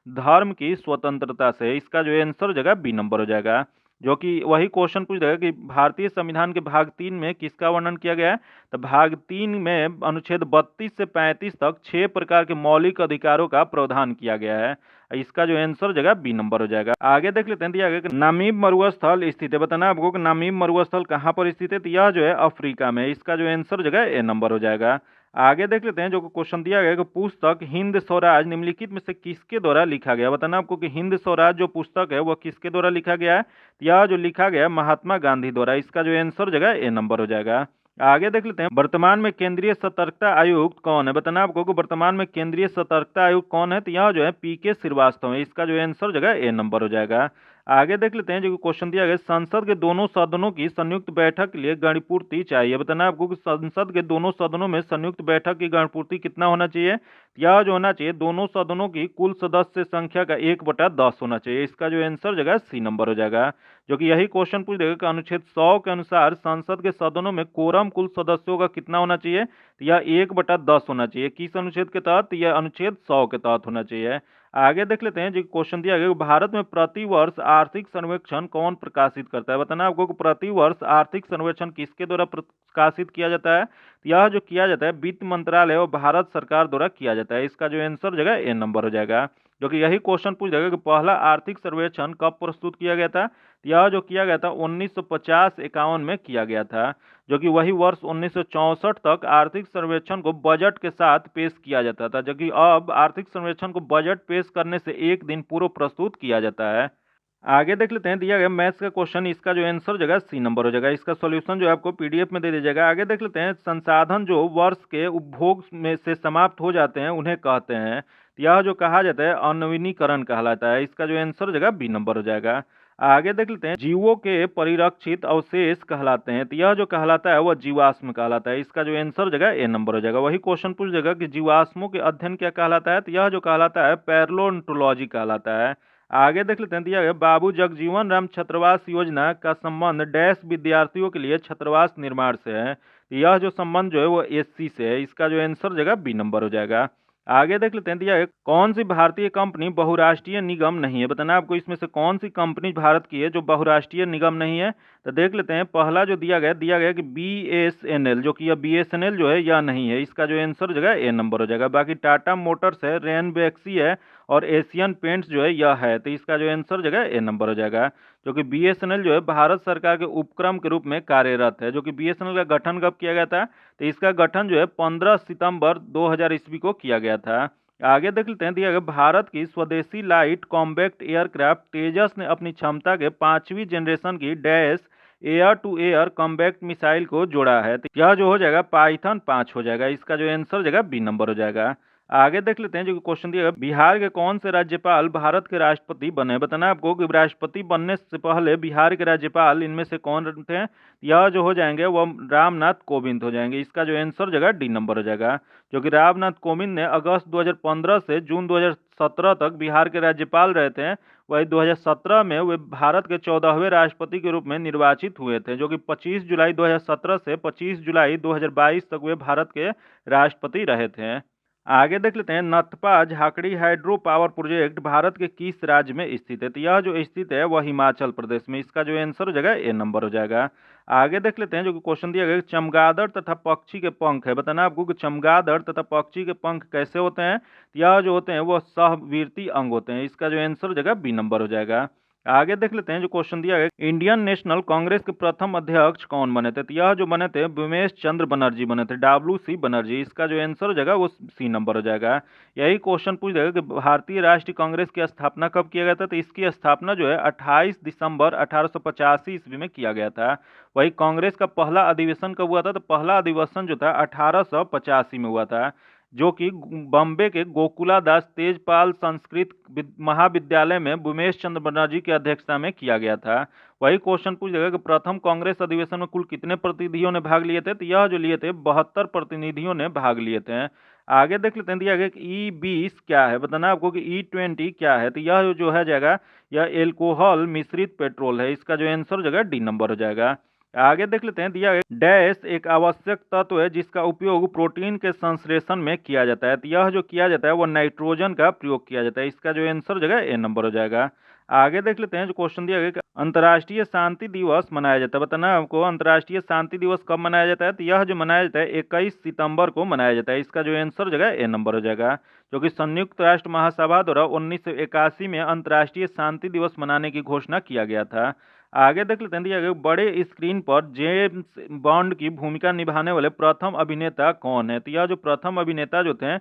[SPEAKER 1] धर्म की स्वतंत्रता से है। इसका जो आंसर हो जाएगा बी नंबर हो जाएगा। जो कि वही क्वेश्चन पूछ देगा कि भारतीय संविधान के भाग 3 में किसका वर्णन किया गया है। तो भाग 3 में अनुच्छेद 32 से 35 तक 6 प्रकार के मौलिक अधिकारों का प्रावधान किया गया है। इसका जो आंसर हो जाएगा बी नंबर हो जाएगा। आगे देख लेते हैं, दिया गया कि नामीब मरुस्थल स्थित है। बताना आपको कि नामीब मरुस्थल कहाँ पर स्थित है। तो यह जो है अफ्रीका में। इसका जो आंसर हो जाएगा ए नंबर हो जाएगा। आगे देख लेते हैं, जो क्वेश्चन दिया गया कि पुस्तक हिंद स्वराज निम्नलिखित में से किसके द्वारा लिखा गया। बताना आपको कि हिंद स्वराज जो पुस्तक है वह किसके द्वारा लिखा गया है। यह जो लिखा गया है महात्मा गांधी द्वारा। इसका जो आंसर हो जाएगा ए नंबर हो जाएगा। आगे देख लेते हैं, वर्तमान में केंद्रीय सतर्कता आयुक्त कौन है। बताना आपको कि वर्तमान में केंद्रीय सतर्कता आयुक्त कौन है। तो यह जो है PK श्रीवास्तव है। इसका जो आंसर हो जाएगा ए नंबर हो जाएगा। आगे देख लेते हैं, जो क्वेश्चन दिया गया संसद के दोनों सदनों की संयुक्त बैठक के लिए गणपूर्ति चाहिए। बताना आपको कि संसद के दोनों सदनों में संयुक्त बैठक की गणपूर्ति कितना होना चाहिए। यह जो होना चाहिए दोनों सदनों की कुल सदस्य संख्या का 1/10 होना चाहिए। इसका जो आंसर हो जाएगा सी नंबर हो जाएगा। जो कि यही क्वेश्चन पूछ देगा कि अनुच्छेद 100 के अनुसार संसद के सदनों में कोरम कुल सदस्यों का कितना होना चाहिए। तो यह 1/10 होना चाहिए। किस अनुच्छेद के तहत, यह अनुच्छेद 100 के तहत होना चाहिए। आगे देख लेते हैं, जो क्वेश्चन दिया गया भारत में प्रति वर्ष आर्थिक सर्वेक्षण कौन प्रकाशित करता है। बताना आपको कि प्रति वर्ष आर्थिक सर्वेक्षण किसके द्वारा प्रकाशित किया जाता है। यह जो किया जाता है वित्त मंत्रालय और भारत सरकार द्वारा किया जाता है। इसका जो आंसर हो जाएगा ए नंबर हो जाएगा। जो कि यही क्वेश्चन पूछ जाएगा कि पहला आर्थिक सर्वेक्षण कब प्रस्तुत किया गया था। यह जो किया गया था 1950-51 में किया गया था। जो कि वही वर्ष 1964 तक आर्थिक सर्वेक्षण को बजट के साथ पेश किया जाता था। जो कि अब आर्थिक सर्वेक्षण को बजट पेश करने से एक दिन पूर्व प्रस्तुत किया जाता है। आगे देख लेते हैं, दिया गया मैथ्स का क्वेश्चन। इसका जो आंसर हो जाएगा सी नंबर हो जाएगा। इसका सॉल्यूशन जो है आपको PDF में दे दिया जाएगा। आगे देख लेते हैं, संसाधन जो वर्ष के उपभोग में से समाप्त हो जाते हैं उन्हें कहते हैं। यह जो कहा जाता है अनवीनीकरण कहलाता है। इसका जो आंसर हो जाएगा बी नंबर हो जाएगा। आगे देख लेते हैं, जीवों के परिरक्षित अवशेष कहलाते हैं। तो यह जो कहलाता है वह जीवाश्म कहलाता है। इसका जो आंसर हो जाएगा ए नंबर हो जाएगा। वही क्वेश्चन पूछ जाएगा कि जीवाश्मों के अध्ययन क्या कहलाता है। तो यह जो कहलाता है पैरेंटोलॉजी कहलाता है। आगे देख लेते हैं, दिया गया बाबू जगजीवन राम छात्रावास योजना का संबंध डैश विद्यार्थियों के लिए छात्रावास निर्माण से है। यह जो संबंध जो है वो SC से है। इसका जो आंसर हो जाएगा बी नंबर हो जाएगा। आगे देख लेते हैं, दिया है कौन सी भारतीय कंपनी बहुराष्ट्रीय निगम नहीं है। बताना आपको इसमें से कौन सी कंपनी भारत की है जो बहुराष्ट्रीय निगम नहीं है। तो देख लेते हैं, पहला जो दिया गया कि BSNL, जो कि यह BSNL जो है यह नहीं है। इसका जो आंसर हो जाएगा ए नंबर हो जाएगा। बाकी टाटा मोटर्स है, रेनबैक्सी है और एशियन पेंट्स जो है यह है। तो इसका जो आंसर हो जाएगा ए नंबर हो जाएगा। जो कि BSNL जो है भारत सरकार के उपक्रम के रूप में कार्यरत है। जो कि BSNL का गठन कब किया गया था। तो इसका गठन जो है 15 सितंबर 2000 ईस्वी को किया गया था। आगे देख लेते हैं, दिया गया भारत की स्वदेशी लाइट कॉम्बैक्ट एयरक्राफ्ट तेजस ने अपनी क्षमता के 5वीं जनरेशन की dash air to air combat missile को जोड़ा है। तो यह जो हो जाएगा पाइथन 5 हो जाएगा। इसका जो आंसर हो जाएगा बी नंबर हो जाएगा। आगे देख लेते हैं, जो क्वेश्चन दिया गया बिहार के कौन से राज्यपाल भारत के राष्ट्रपति बने। बताना आपको कि राष्ट्रपति बनने से पहले बिहार के राज्यपाल इनमें से कौन थे। यह जो हो जाएंगे वह रामनाथ कोविंद हो जाएंगे। इसका जो आंसर हो जाएगा डी नंबर हो जाएगा। जो कि रामनाथ कोविंद ने अगस्त 2015 से जून 2017 तक बिहार के राज्यपाल रहे थे। वही 2017 में वे भारत के 14वें राष्ट्रपति के रूप में निर्वाचित हुए थे। जो कि 25 जुलाई 2017 से 25 जुलाई 2022 तक वे भारत के राष्ट्रपति रहे थे। आगे देख लेते हैं, Nathpa Jhakri hydro power project Bharat के किस राज्य में स्थित है? तो यह जो स्थित है वह हिमाचल प्रदेश में। इसका जो आंसर हो जाएगा ए नंबर हो जाएगा। आगे देख लेते हैं, जो क्वेश्चन दिया गया, चमगादड़ तथा पक्षी के पंख है, बताना आपको कि चमगादड़ तथा पक्षी के पंख कैसे होते हैं? यह जो होते हैं वह सहवर्ती अंग होते हैं। इसका जो आंसर हो जाएगा बी नंबर हो जाएगा। आगे देख लेते हैं, जो क्वेश्चन दिया गया, इंडियन नेशनल कांग्रेस के प्रथम अध्यक्ष कौन बने थे? तो यह जो बने थे विमेश चंद्र बनर्जी बने थे, WC बनर्जी। इसका जो आंसर हो जाएगा वो सी नंबर हो जाएगा। यही क्वेश्चन पूछ जाएगा कि भारतीय राष्ट्रीय कांग्रेस की स्थापना कब किया गया था? तो इसकी स्थापना जो है 28 दिसंबर 1885 ईस्वी में किया गया था। वही कांग्रेस का पहला अधिवेशन कब हुआ था? तो पहला अधिवेशन जो था 1885 में हुआ था, जो कि बॉम्बे के गोकुला दास तेजपाल संस्कृत महाविद्यालय में उमेश चंद्र बनर्जी की अध्यक्षता में किया गया था। वही क्वेश्चन पूछ जाएगा कि प्रथम कांग्रेस अधिवेशन में कुल कितने प्रतिनिधियों ने भाग लिए थे? तो यह जो लिए थे 72 प्रतिनिधियों ने भाग लिए थे। आगे देख लेते हैं, दिया गया कि E20 क्या है, बताना आपको कि E20 क्या है? तो यह जो है जाएगा, यह एल्कोहल मिश्रित पेट्रोल है। इसका जो आंसर हो जाएगा डी नंबर हो जाएगा। आगे देख लेते हैं, दिया गया डैश एक आवश्यक तत्व है जिसका उपयोग प्रोटीन के संश्लेषण में किया जाता है। तो यह जो किया जाता है वो नाइट्रोजन का प्रयोग किया जाता है। इसका जो आंसर हो जाएगा ए नंबर हो जाएगा। आगे देख लेते हैं, जो क्वेश्चन दिया गया कि अंतर्राष्ट्रीय शांति दिवस मनाया जाता है, बताना आपको अंतर्राष्ट्रीय शांति दिवस कब मनाया जाता है? तो यह जो मनाया जाता है 21 सितंबर को मनाया जाता है। इसका जो आंसर हो जाएगा ए नंबर हो जाएगा, जो कि संयुक्त राष्ट्र महासभा द्वारा 1981 में अंतर्राष्ट्रीय शांति दिवस मनाने की घोषणा किया गया था। आगे देख लेते हैं, दिया गया बड़े स्क्रीन पर जेम्स बॉन्ड की भूमिका निभाने वाले प्रथम अभिनेता कौन है? तो यह जो प्रथम अभिनेता जो थे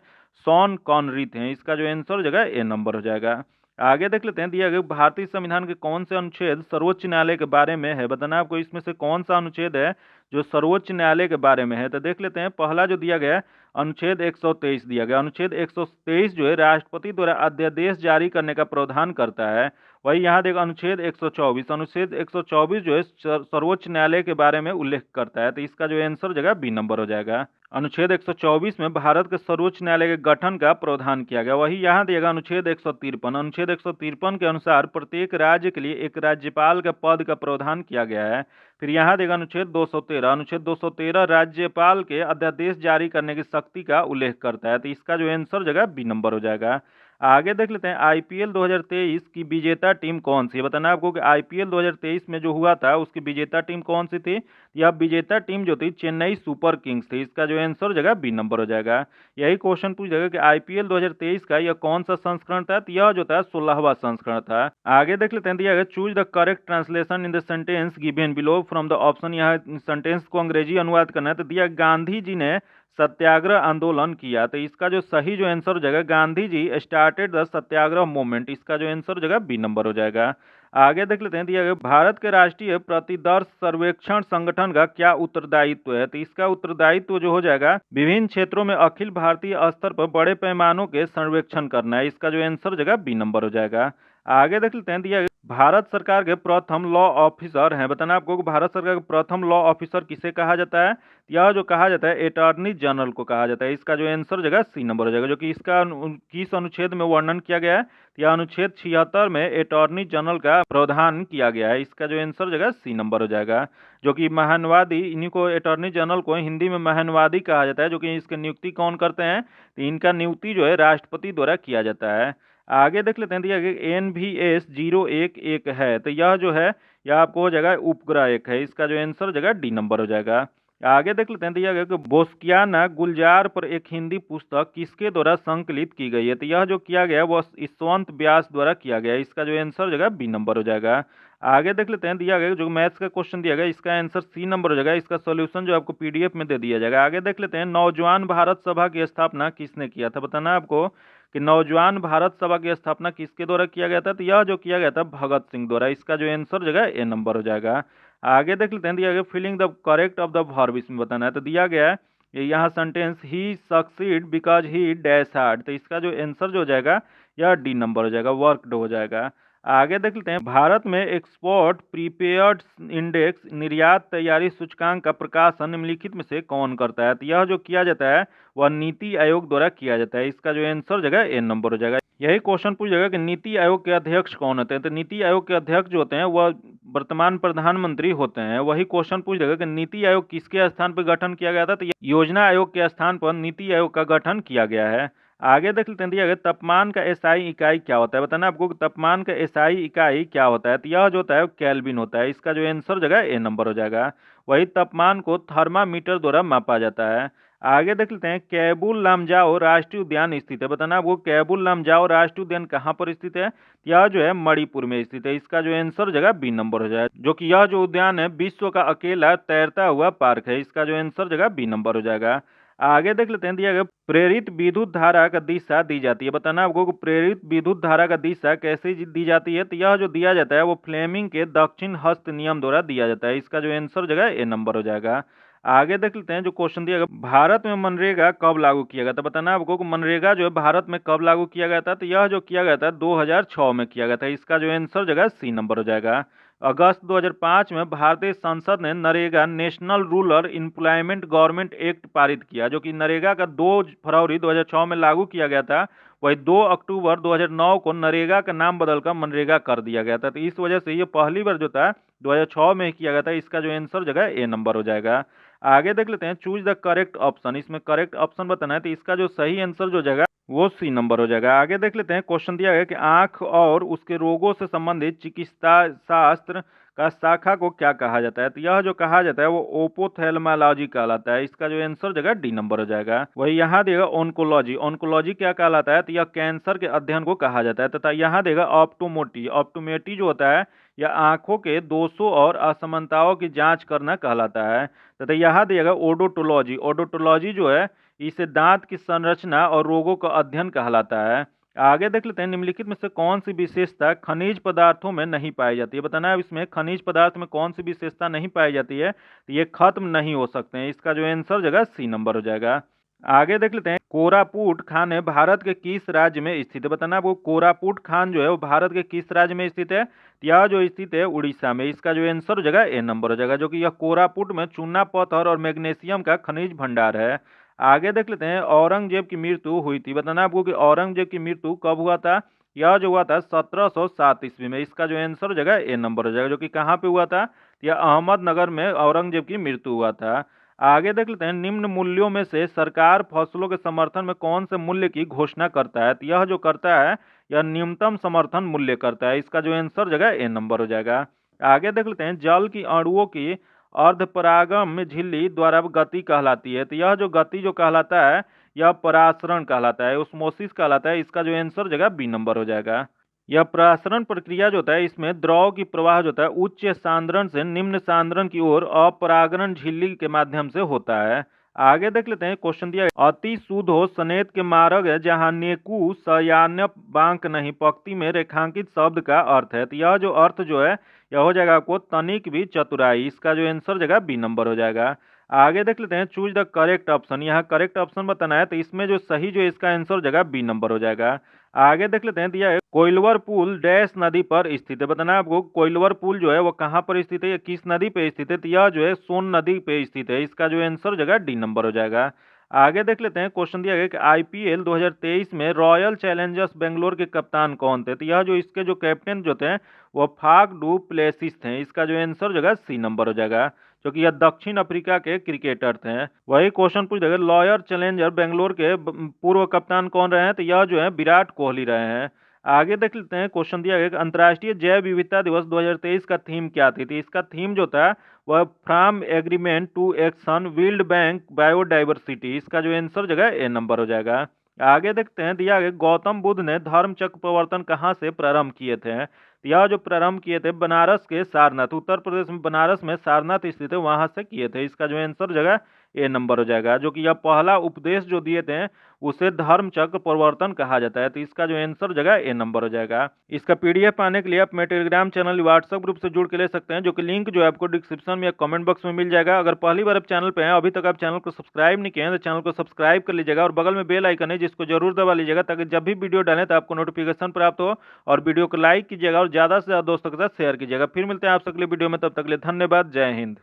[SPEAKER 1] शॉन कॉनरी थे। इसका जो आंसर हो जाएगा ए नंबर हो जाएगा। आगे देख लेते हैं, दिया गया भारतीय संविधान के कौन से अनुच्छेद सर्वोच्च न्यायालय के बारे में है? बताना आपको इसमें से कौन सा अनुच्छेद है जो सर्वोच्च न्यायालय के बारे में है। तो देख लेते हैं, पहला जो दिया गया है अनुच्छेद 123 दिया गया। अनुच्छेद 123 जो है राष्ट्रपति द्वारा अध्यादेश जारी करने का प्रावधान करता है। वही यहाँ देखो अनुच्छेद 124, अनुच्छेद 124 जो है सर्वोच्च न्यायालय के बारे में उल्लेख करता है। तो इसका जो आंसर हो जाएगा बी नंबर हो जाएगा। अनुच्छेद 124 में भारत के सर्वोच्च न्यायालय के गठन का प्रावधान किया गया। वही यहाँ दिएगा अनुच्छेद 153, अनुच्छेद 153 के अनुसार प्रत्येक राज्य के लिए एक राज्यपाल के पद का प्रावधान किया गया है। फिर यहाँ देगा अनुच्छेद 213, अनुच्छेद 213 राज्यपाल के अध्यादेश जारी करने की शक्ति का उल्लेख करता है। तो इसका जो आंसर जगह बी नंबर हो जाएगा। आगे देख लेते हैं, IPL 2023 की विजेता टीम कौन सी है? बताना आपको कि IPL 2023 में जो हुआ था उसकी विजेता टीम कौन सी थी? यह विजेता टीम जो थी चेन्नई सुपर किंग्स थी। इसका जो आंसर हो जाएगा बी नंबर हो जाएगा। यही क्वेश्चन पूछ जाएगा कि IPL 2023 का यह कौन सा संस्करण था? तो यह जो था 16वां संस्करण था। आगे देख लेते हैं, दिया गया choose the correct translation in the sentence given below from the option. यहाँ सेंटेंस को अंग्रेजी अनुवाद करना है। तो दिया गांधी जी ने सत्याग्रह आंदोलन किया। तो इसका जो सही जो आंसर हो जाएगा, Gandhi ji started the Satyagraha movement. इसका जो आंसर हो जाएगा बी नंबर हो जाएगा। आगे देख लेते हैं, दिया गया भारत के राष्ट्रीय प्रतिदर्श सर्वेक्षण संगठन का क्या उत्तरदायित्व है? तो इसका उत्तरदायित्व जो हो जाएगा विभिन्न क्षेत्रों में अखिल भारतीय स्तर पर बड़े पैमानों के सर्वेक्षण करना है। इसका जो आंसर हो जाएगा बी नंबर हो जाएगा। आगे देख लेते हैं, दिया गया भारत सरकार के प्रथम लॉ ऑफिसर हैं। बताना आपको कि भारत सरकार के प्रथम लॉ ऑफिसर किसे कहा जाता है? यह जो कहा जाता है अटॉर्नी जनरल को कहा जाता है। इसका जो आंसर हो जाएगा सी नंबर हो जाएगा, जो कि इसका किस अनुच्छेद में वर्णन किया गया है? यह अनुच्छेद 76 में अटॉर्नी जनरल का प्रावधान किया गया है। इसका जो आंसर हो जाएगा सी नंबर हो जाएगा, जो कि महानवादी, इन्हीं को अटॉर्नी जनरल को हिंदी में महानवादी कहा जाता है। जो कि इसकी नियुक्ति कौन करते हैं? तो इनका नियुक्ति जो है राष्ट्रपति द्वारा किया जाता है। आगे देख लेते हैं, दिया गया NVS 011 है। तो यह जो है यह आपको हो जाएगा उपग्रह एक है। इसका जो आंसर हो जाएगा डी नंबर हो जाएगा। आगे देख लेते हैं, दिया गया कि बोस्कियाना गुलजार पर एक हिंदी पुस्तक किसके द्वारा संकलित की गई है? तो यह जो किया गया वह यशवंत व्यास द्वारा किया गया है। इसका जो आंसर हो जाएगा बी नंबर हो जाएगा। आगे देख लेते हैं, दिया गया जो मैथ्स का क्वेश्चन दिया गया इसका आंसर सी नंबर हो जाएगा। इसका सोल्यूशन जो आपको PDF में दे दिया जाएगा। आगे देख लेते हैं, नौजवान भारत सभा की स्थापना किसने किया था? बताना आपको कि नौजवान भारत सभा की स्थापना किसके द्वारा किया गया था? तो यह जो किया गया था भगत सिंह द्वारा। इसका जो आंसर हो जाएगा ए नंबर हो जाएगा। आगे देख लेते हैं, दिया गया filling the correct of the verb इसमें बताना है। तो दिया गया है यहाँ sentence he succeed because he dash hard. तो इसका जो आंसर जो हो जाएगा यह डी नंबर हो जाएगा, वर्कड हो जाएगा। आगे देख लेते हैं, भारत में एक्सपोर्ट प्रीपेयर्ड इंडेक्स निर्यात तैयारी सूचकांक का प्रकाशन निम्नलिखित में से कौन करता है? तो यह जो किया जाता है वह नीति आयोग द्वारा किया जाता है। इसका जो आंसर हो जाएगा ए नंबर हो जाएगा। यही क्वेश्चन पूछ जाएगा कि नीति आयोग के अध्यक्ष कौन होते हैं? तो नीति आयोग के अध्यक्ष जो होते हैं वह वर्तमान प्रधानमंत्री होते हैं। वही क्वेश्चन पूछ देगा कि नीति आयोग किसके स्थान पर गठन किया गया था, तो योजना आयोग के स्थान पर नीति आयोग का गठन किया गया है। आगे देख लेते हैं, दिया गया तापमान का एसआई इकाई क्या होता है। बताना आपको तापमान का एसआई इकाई क्या होता है, तो यह जो होता है केल्विन होता है। इसका जो आंसर जगह ए नंबर हो जाएगा। वही तापमान को थर्मामीटर द्वारा मापा जाता है। आगे देख लेते हैं, कैबुल लामजाओ राष्ट्रीय उद्यान स्थित है। बताना आपको कैबुल लामजाओ राष्ट्रीय उद्यान कहाँ पर स्थित है, यह जो है मणिपुर में स्थित है। इसका जो आंसर जगह बी नंबर हो जाएगा, जो कि यह जो उद्यान है विश्व का अकेला तैरता हुआ पार्क है। इसका जो आंसर जगह बी नंबर हो जाएगा। आगे देख लेते हैं, दिया गया प्रेरित विद्युत धारा का दिशा दी जाती है। बताना आपको प्रेरित विद्युत धारा का दिशा कैसे दी जाती है, तो यह जो दिया जाता है वो फ्लेमिंग के दक्षिण हस्त नियम द्वारा दिया जाता है। इसका जो आंसर जगह ए नंबर हो जाएगा। आगे देख लेते हैं, जो क्वेश्चन दिया गया भारत में मनरेगा कब लागू किया गया था। बताना आपको मनरेगा जो है भारत में कब लागू किया गया था, तो यह जो किया गया था 2006 में किया गया था। इसका जो आंसर जगह सी नंबर हो जाएगा। अगस्त 2005 में भारतीय संसद ने NREGA national rural employment government act पारित किया, जो कि नरेगा का 2 फरवरी 2006 में लागू किया गया था। वही 2 अक्टूबर 2009 को नरेगा का नाम बदलकर मनरेगा कर दिया गया था। तो इस वजह से ये पहली बार जो था 2006 में किया गया था। इसका जो आंसर जगह ए नंबर हो जाएगा। आगे देख लेते हैं, चूज द करेक्ट ऑप्शन। इसमें करेक्ट ऑप्शन बताना है, तो इसका जो सही आंसर जो जगह वो सी नंबर हो जाएगा। आगे देख लेते हैं, क्वेश्चन दिया गया कि आंख और उसके रोगों से संबंधित चिकित्सा शास्त्र का शाखा को क्या कहा जाता है, तो यह जो कहा जाता है वो ओपोथेल्मोलॉजी कहलाता है। इसका जो आंसर जगह डी नंबर हो जाएगा। वही यहाँ देगा ऑन्कोलॉजी। ऑन्कोलॉजी क्या कहलाता है, तो यह कैंसर के अध्ययन को कहा जाता है। तथा यहाँ देगा ऑप्टोमोटी। ऑप्टोमेटी जो होता है यह आंखों के दोषों और असमानताओं की जांच करना कहलाता है। तथा यहाँ देगा ओडोटोलॉजी। ओडोटोलॉजी जो है इसे दांत की संरचना और रोगों का अध्ययन कहलाता है। आगे देख लेते हैं, निम्नलिखित में से कौन सी विशेषता खनिज पदार्थों में नहीं पाई जाती है। बताना है इसमें खनिज पदार्थ में कौन सी विशेषता नहीं पाई जाती है, तो ये खत्म नहीं हो सकते हैं। इसका जो आंसर जगह सी नंबर हो जाएगा। आगे देख लेते हैं, कोरापुट खान है भारत के किस राज्य में स्थित है। बताना वो कोरापुट खान जो है वो भारत के किस राज्य में स्थित है, यह जो स्थित है उड़ीसा में। इसका जो आंसर हो जाएगा ए नंबर हो जाएगा, जो कि यह कोरापुट में चूना पत्थर और मैग्नीशियम का खनिज भंडार है। आगे देख लेते हैं, औरंगजेब की मृत्यु हुई थी। बताना आपको कि औरंगजेब की मृत्यु कब हुआ था, यह जो हुआ था 1707 ईस्वी में। इसका जो आंसर हो जाएगा ए नंबर हो जाएगा, जो कि कहाँ पे हुआ था, यह अहमदनगर में औरंगजेब की मृत्यु हुआ था। आगे देख लेते हैं, निम्न मूल्यों में से सरकार फसलों के समर्थन में कौन से मूल्य की घोषणा करता है, तो यह जो करता है यह न्यूनतम समर्थन मूल्य करता है। इसका जो आंसर जगह ए नंबर हो जाएगा। आगे देख लेते हैं, जल की अणुओं की अर्धपरागम झिल्ली द्वारा गति कहलाती है, तो यह जो गति जो कहलाता है यह परासरण कहलाता है, ओस्मोसिस कहलाता है। इसका जो आंसर जगह बी नंबर हो जाएगा। यह परासरण प्रक्रिया जो होता है इसमें द्रव की प्रवाह जो होता है उच्च सांद्रण से निम्न सांद्रण की ओर अपरागण झिल्ली के माध्यम से होता है। आगे देख लेते हैं, क्वेश्चन दिया है, अति शुद्ध हो सनेत के मार्ग है जहाँ नेकु सयान्य बांक नहीं पंक्ति में रेखांकित शब्द का अर्थ है, तो यह जो अर्थ जो है यह हो जाएगा आपको तनिक भी चतुराई। इसका जो आंसर जगह बी नंबर हो जाएगा। आगे देख लेते हैं, चूज द करेक्ट ऑप्शन। यहाँ करेक्ट ऑप्शन बताना है, तो इसमें जो सही जो इसका आंसर जगह बी नंबर हो जाएगा। आगे देख लेते हैं, दिया है कोइलवर पुल डैश नदी पर स्थित है। बताना है आपको कोइलवर पुल जो है वो कहाँ पर स्थित है, या किस नदी पे स्थित है, तो यह जो है सोन नदी पे स्थित है। इसका जो आंसर जगह डी नंबर हो जाएगा। आगे देख लेते हैं, क्वेश्चन दिया गया कि आईपीएल 2023 में रॉयल चैलेंजर्स बेंगलोर के कप्तान कौन थे, तो यह जो इसके जो कैप्टन जो थे वो फाफ डू प्लेसिस थे। इसका जो आंसर जगह सी नंबर हो जाएगा, जो कि यह दक्षिण अफ्रीका के क्रिकेटर थे। वही क्वेश्चन पूछ देगा, लॉयल चैलेंजर बेंगलोर के पूर्व कप्तान कौन रहे हैं, तो यह जो है विराट कोहली रहे हैं। आगे देख लेते हैं, क्वेश्चन दिया गया अंतर्राष्ट्रीय जैव विविधता दिवस 2023 का थीम क्या थी, तो इसका थीम जो था वह from agreement to action build back biodiversity. इसका जो आंसर जगह ए नंबर हो जाएगा। आगे देखते हैं, दिया गया गौतम बुद्ध ने धर्म चक्र प्रवर्तन कहाँ से प्रारंभ किए थे, यह जो प्रारंभ किए थे बनारस के सारनाथ, उत्तर प्रदेश में बनारस में सारनाथ स्थित है वहां से किए थे। इसका जो आंसर जगह ए नंबर हो जाएगा, जो कि यह पहला उपदेश जो दिए थे उसे धर्म चक्र प्रवर्तन कहा जाता है। तो इसका जो आंसर जगह ए नंबर हो जाएगा। इसका पीडीएफ पाने के लिए आप मेरे टेलीग्राम चैनल व्हाट्सएप ग्रुप से जुड़ के ले सकते हैं, जो कि लिंक जो है आपको डिस्क्रिप्शन में या कमेंट बॉक्स में मिल जाएगा। अगर पहली बार आप चैनल पे हैं, अभी तक आप चैनल को सब्सक्राइब नहीं किए हैं, तो चैनल को सब्सक्राइब कर लीजिएगा और बगल में बेल आइकन है जिसको जरूर दबा लीजिएगा, ताकि जब भी वीडियो डालें तो आपको नोटिफिकेशन प्राप्त हो। और वीडियो को लाइक कीजिएगा और ज्यादा से ज्यादा दोस्तों के साथ शेयर कीजिएगा। फिर मिलते हैं आपसे अगले वीडियो में, तब तक के लिए धन्यवाद। जय हिंद।